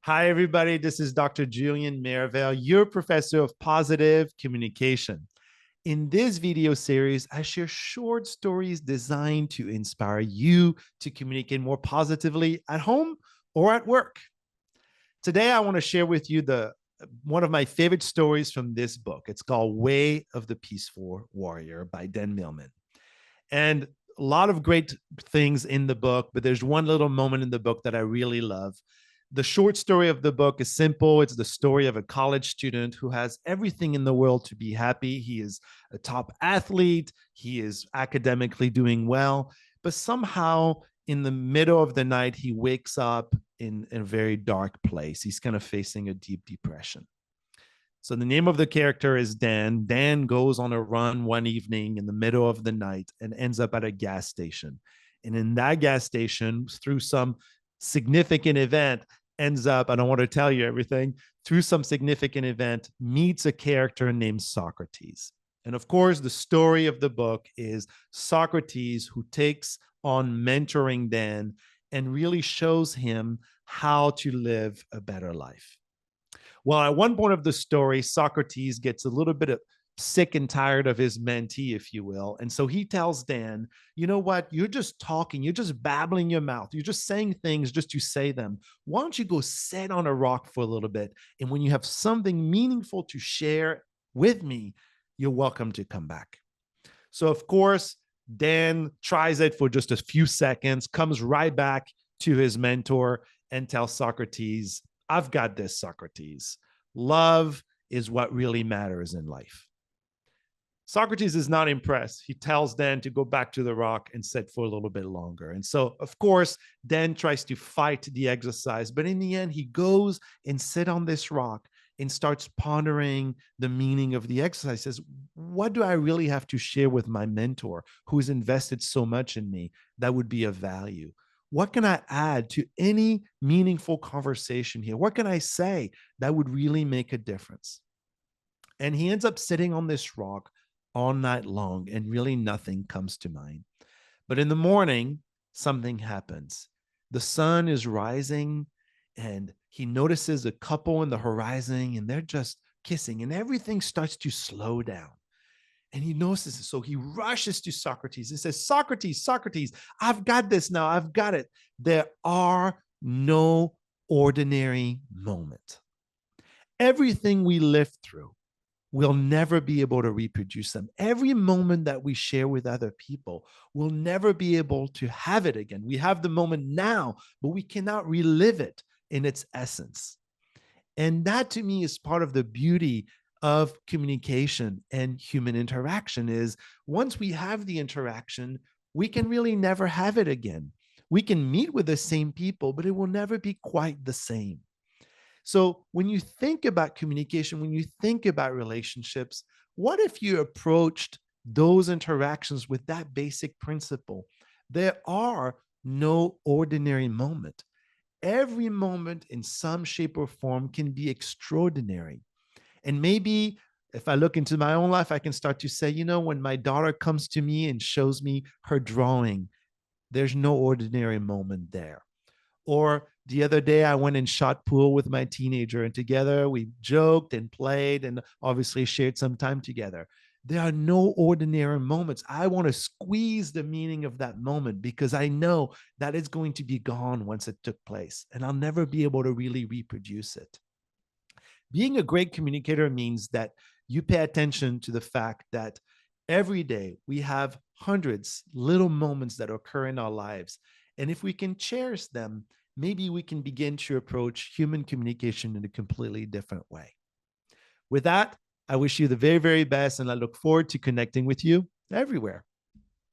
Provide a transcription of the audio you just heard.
Hi, everybody. This is Dr. Julian Merivale, your professor of positive communication. In this video series, I share short stories designed to inspire you to communicate more positively at home or at work. Today, I want to share with you one of my favorite stories from this book. It's called Way of the Peaceful Warrior by Dan Millman. And a lot of great things in the book, but there's one little moment in the book that I really love. The short story of the book is simple. It's the story of a college student who has everything in the world to be happy. He is a top athlete. He is academically doing well, but somehow in the middle of the night, he wakes up in a very dark place. He's kind of facing a deep depression. So the name of the character is Dan. Dan goes on a run one evening in the middle of the night and ends up at a gas station. And in that gas station, through some significant event, ends up, I don't want to tell you everything, through some significant event, meets a character named Socrates. And of course, the story of the book is Socrates who takes on mentoring Dan and really shows him how to live a better life. Well, at one point of the story, Socrates gets a little bit sick and tired of his mentee, if you will. And so he tells Dan, you know what? You're just talking, you're just babbling your mouth, you're just saying things just to say them. Why don't you go sit on a rock for a little bit? And when you have something meaningful to share with me, you're welcome to come back. So, of course, Dan tries it for just a few seconds, comes right back to his mentor and tells Socrates, I've got this, Socrates. Love is what really matters in life. Socrates is not impressed. He tells Dan to go back to the rock and sit for a little bit longer. And so, of course, Dan tries to fight the exercise, but in the end, he goes and sits on this rock and starts pondering the meaning of the exercise. He says, what do I really have to share with my mentor who's invested so much in me that would be of value? What can I add to any meaningful conversation here? What can I say that would really make a difference? And he ends up sitting on this rock all night long, and really nothing comes to mind. But in the morning, something happens. The sun is rising, and he notices a couple in the horizon, and they're just kissing, and everything starts to slow down. And he notices it. So he rushes to Socrates and says, Socrates, Socrates, I've got this now. I've got it. There are no ordinary moments. Everything we live through, we'll never be able to reproduce them. Every moment that we share with other people, we'll never be able to have it again. We have the moment now, but we cannot relive it in its essence. And that to me is part of the beauty of communication and human interaction is once we have the interaction, we can really never have it again. We can meet with the same people, but it will never be quite the same. So when you think about communication, when you think about relationships, what if you approached those interactions with that basic principle? There are no ordinary moment. Every moment in some shape or form can be extraordinary. And maybe if I look into my own life, I can start to say, when my daughter comes to me and shows me her drawing, there's no ordinary moment there. Or the other day, I went and shot pool with my teenager, and together we joked and played and obviously shared some time together. There are no ordinary moments. I want to squeeze the meaning of that moment because I know that it's going to be gone once it took place, and I'll never be able to really reproduce it. Being a great communicator means that you pay attention to the fact that every day we have hundreds little moments that occur in our lives. And if we can cherish them, maybe we can begin to approach human communication in a completely different way. With that, I wish you the very, very best, and I look forward to connecting with you everywhere.